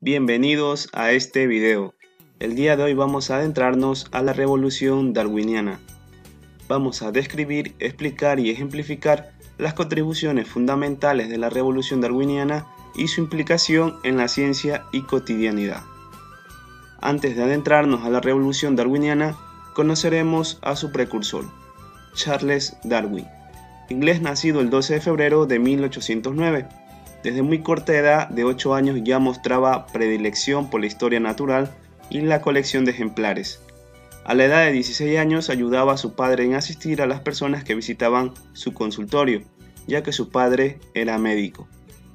Bienvenidos a este video. El día de hoy vamos a adentrarnos a la revolución darwiniana. Vamos a describir, explicar y ejemplificar las contribuciones fundamentales de la revolución darwiniana y su implicación en la ciencia y cotidianidad. Antes de adentrarnos a la revolución darwiniana, conoceremos a su precursor, Charles Darwin, inglés nacido el 12 de febrero de 1809. Desde muy corta edad, de 8 años, ya mostraba predilección por la historia natural y la colección de ejemplares. A la edad de 16 años ayudaba a su padre en asistir a las personas que visitaban su consultorio, ya que su padre era médico.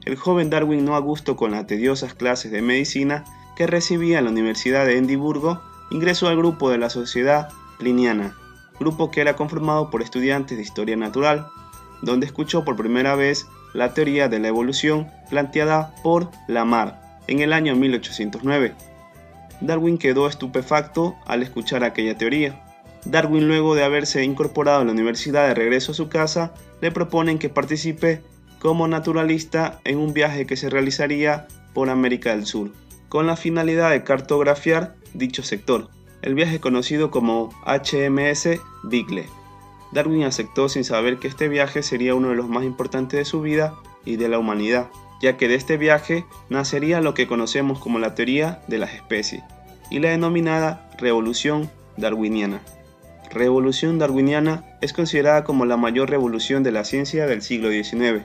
El joven Darwin, no a gusto con las tediosas clases de medicina que recibía en la Universidad de Edimburgo, ingresó al grupo de la Sociedad Pliniana, grupo que era conformado por estudiantes de historia natural, donde escuchó por primera vez la teoría de la evolución planteada por Lamarck en el año 1809. Darwin quedó estupefacto al escuchar aquella teoría. Darwin, luego de haberse incorporado a la universidad de regreso a su casa, le proponen que participe como naturalista en un viaje que se realizaría por América del Sur, con la finalidad de cartografiar dicho sector, el viaje conocido como HMS Beagle. Darwin aceptó sin saber que este viaje sería uno de los más importantes de su vida y de la humanidad, ya que de este viaje nacería lo que conocemos como la teoría de las especies y la denominada revolución darwiniana. Revolución darwiniana es considerada como la mayor revolución de la ciencia del siglo XIX,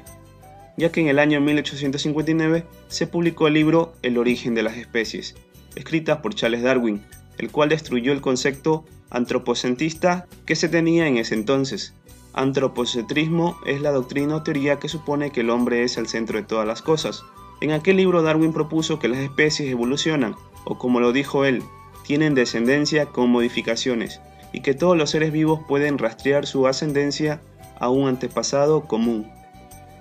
ya que en el año 1859 se publicó el libro El origen de las especies, escrita por Charles Darwin, el cual destruyó el concepto antropocentrista que se tenía en ese entonces. Antropocentrismo es la doctrina o teoría que supone que el hombre es el centro de todas las cosas. En aquel libro Darwin propuso que las especies evolucionan, o como lo dijo él, tienen descendencia con modificaciones, y que todos los seres vivos pueden rastrear su ascendencia a un antepasado común.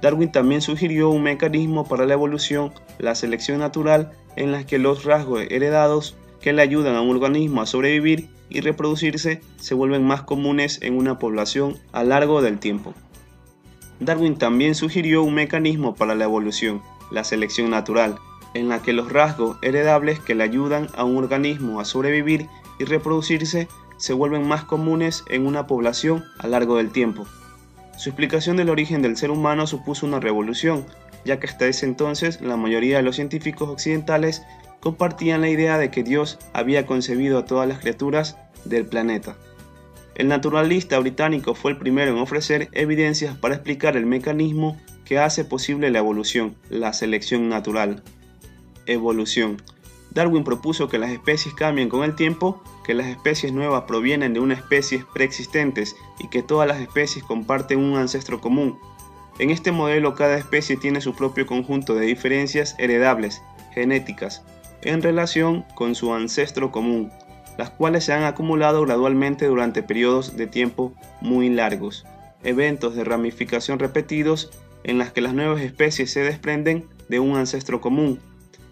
Darwin también sugirió un mecanismo para la evolución, la selección natural, en la que los rasgos heredados que le ayudan a un organismo a sobrevivir y reproducirse se vuelven más comunes en una población a lo largo del tiempo. Darwin también sugirió un mecanismo para la evolución, la selección natural, en la que los rasgos heredables que le ayudan a un organismo a sobrevivir y reproducirse se vuelven más comunes en una población a lo largo del tiempo. Su explicación del origen del ser humano supuso una revolución, ya que hasta ese entonces la mayoría de los científicos occidentales compartían la idea de que Dios había concebido a todas las criaturas del planeta. El naturalista británico fue el primero en ofrecer evidencias para explicar el mecanismo que hace posible la evolución, la selección natural. Evolución. Darwin propuso que las especies cambian con el tiempo, que las especies nuevas provienen de unas especies preexistentes y que todas las especies comparten un ancestro común. En este modelo, cada especie tiene su propio conjunto de diferencias heredables, genéticas, en relación con su ancestro común, las cuales se han acumulado gradualmente durante periodos de tiempo muy largos, eventos de ramificación repetidos en las que las nuevas especies se desprenden de un ancestro común,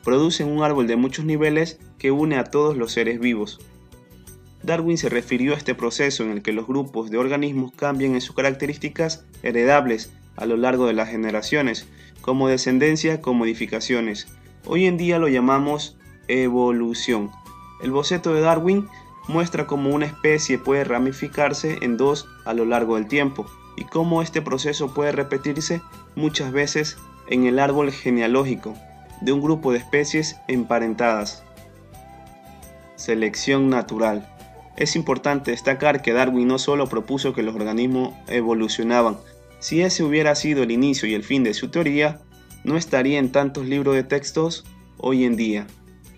producen un árbol de muchos niveles que une a todos los seres vivos. Darwin se refirió a este proceso en el que los grupos de organismos cambian en sus características heredables a lo largo de las generaciones, como descendencia con modificaciones. Hoy en día lo llamamos evolución. El boceto de Darwin muestra cómo una especie puede ramificarse en dos a lo largo del tiempo y cómo este proceso puede repetirse muchas veces en el árbol genealógico de un grupo de especies emparentadas. Selección natural. Es importante destacar que Darwin no solo propuso que los organismos evolucionaban. Si ese hubiera sido el inicio y el fin de su teoría, no estaría en tantos libros de textos hoy en día.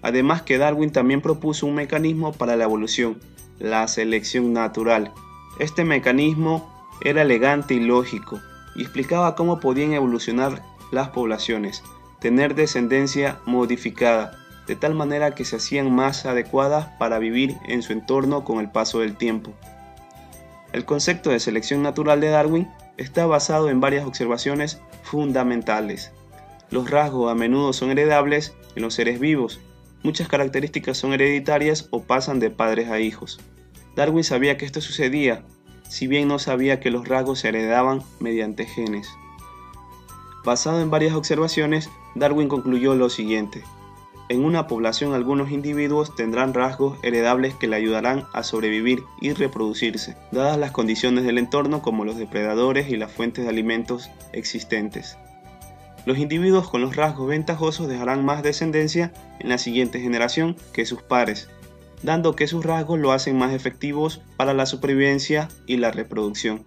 Además que Darwin también propuso un mecanismo para la evolución, la selección natural. Este mecanismo era elegante y lógico, y explicaba cómo podían evolucionar las poblaciones, tener descendencia modificada, de tal manera que se hacían más adecuadas para vivir en su entorno con el paso del tiempo. El concepto de selección natural de Darwin está basado en varias observaciones fundamentales. Los rasgos a menudo son heredables en los seres vivos. Muchas características son hereditarias o pasan de padres a hijos. Darwin sabía que esto sucedía, si bien no sabía que los rasgos se heredaban mediante genes. Basado en varias observaciones, Darwin concluyó lo siguiente: En una población algunos individuos tendrán rasgos heredables que le ayudarán a sobrevivir y reproducirse, dadas las condiciones del entorno como los depredadores y las fuentes de alimentos existentes. Los individuos con los rasgos ventajosos dejarán más descendencia en la siguiente generación que sus pares, dando que sus rasgos lo hacen más efectivos para la supervivencia y la reproducción.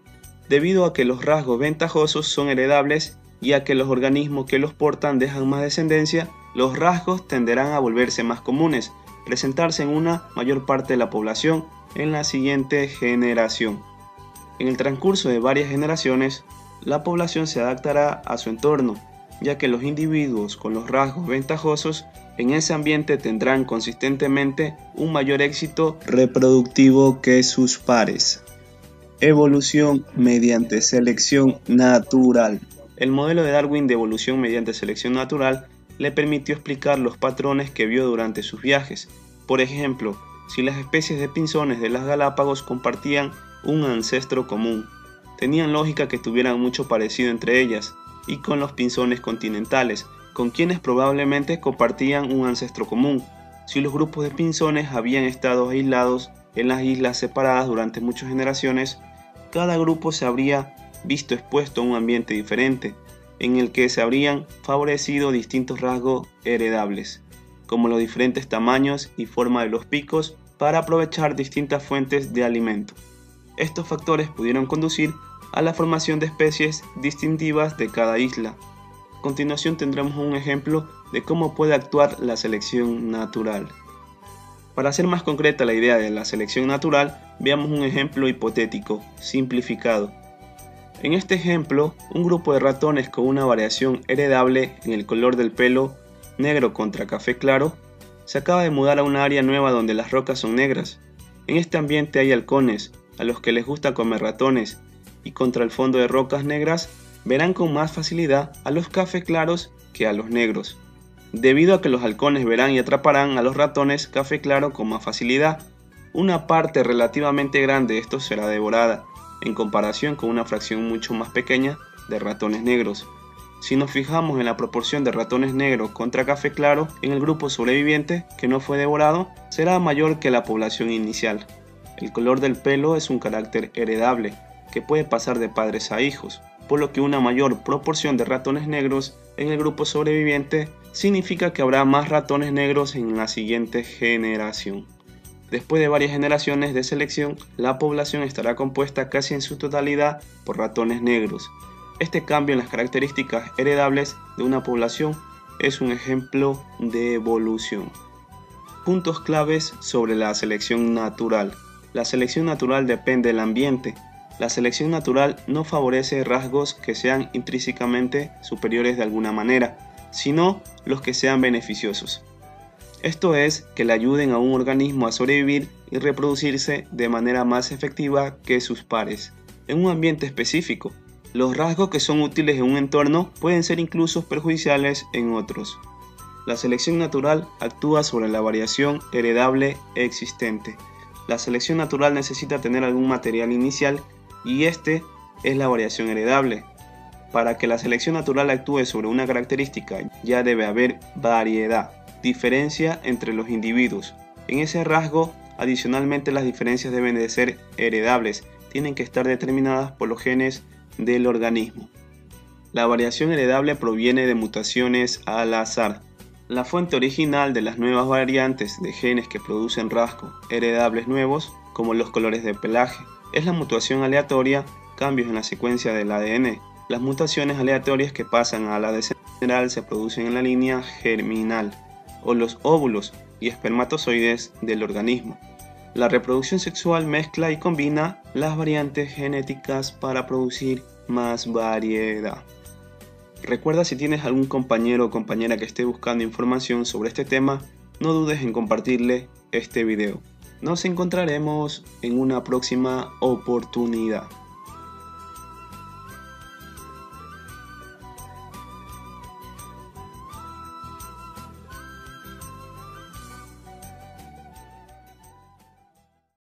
Debido a que los rasgos ventajosos son heredables y a que los organismos que los portan dejan más descendencia, los rasgos tenderán a volverse más comunes, presentarse en una mayor parte de la población en la siguiente generación. En el transcurso de varias generaciones, la población se adaptará a su entorno, ya que los individuos con los rasgos ventajosos en ese ambiente tendrán consistentemente un mayor éxito reproductivo que sus pares. Evolución mediante selección natural. El modelo de Darwin de evolución mediante selección natural le permitió explicar los patrones que vio durante sus viajes. Por ejemplo, si las especies de pinzones de las Galápagos compartían un ancestro común, tenían lógica que tuvieran mucho parecido entre ellas, y con los pinzones continentales, con quienes probablemente compartían un ancestro común. Si los grupos de pinzones habían estado aislados en las islas separadas durante muchas generaciones, cada grupo se habría visto expuesto a un ambiente diferente, en el que se habrían favorecido distintos rasgos heredables, como los diferentes tamaños y forma de los picos para aprovechar distintas fuentes de alimento. Estos factores pudieron conducir a la formación de especies distintivas de cada isla. A continuación tendremos un ejemplo de cómo puede actuar la selección natural. Para hacer más concreta la idea de la selección natural, veamos un ejemplo hipotético, simplificado. En este ejemplo, un grupo de ratones con una variación heredable en el color del pelo negro contra café claro se acaba de mudar a un área nueva donde las rocas son negras. En este ambiente hay halcones, a los que les gusta comer ratones, y contra el fondo de rocas negras verán con más facilidad a los café claros que a los negros, debido a que los halcones verán y atraparán a los ratones café claro con más facilidad. Una parte relativamente grande de estos será devorada, en comparación con una fracción mucho más pequeña de ratones negros. Si nos fijamos en la proporción de ratones negros contra café claro en el grupo sobreviviente que no fue devorado, será mayor que la población inicial. El color del pelo es un carácter heredable que puede pasar de padres a hijos, por lo que una mayor proporción de ratones negros en el grupo sobreviviente significa que habrá más ratones negros en la siguiente generación. Después de varias generaciones de selección, la población estará compuesta casi en su totalidad por ratones negros. Este cambio en las características heredables de una población es un ejemplo de evolución. Puntos claves sobre la selección natural. La selección natural depende del ambiente. La selección natural no favorece rasgos que sean intrínsecamente superiores de alguna manera, sino los que sean beneficiosos. Esto es, que le ayuden a un organismo a sobrevivir y reproducirse de manera más efectiva que sus pares. En un ambiente específico, los rasgos que son útiles en un entorno pueden ser incluso perjudiciales en otros. La selección natural actúa sobre la variación heredable existente. La selección natural necesita tener algún material inicial y este es la variación heredable. Para que la selección natural actúe sobre una característica ya debe haber variedad, diferencia entre los individuos. En ese rasgo, adicionalmente, las diferencias deben de ser heredables, tienen que estar determinadas por los genes del organismo. La variación heredable proviene de mutaciones al azar. La fuente original de las nuevas variantes de genes que producen rasgos heredables nuevos, como los colores de pelaje, es la mutación aleatoria, cambios en la secuencia del ADN. Las mutaciones aleatorias que pasan a la descendencia general se producen en la línea germinal, o los óvulos y espermatozoides del organismo. La reproducción sexual mezcla y combina las variantes genéticas para producir más variedad. Recuerda, si tienes algún compañero o compañera que esté buscando información sobre este tema, no dudes en compartirle este video. Nos encontraremos en una próxima oportunidad.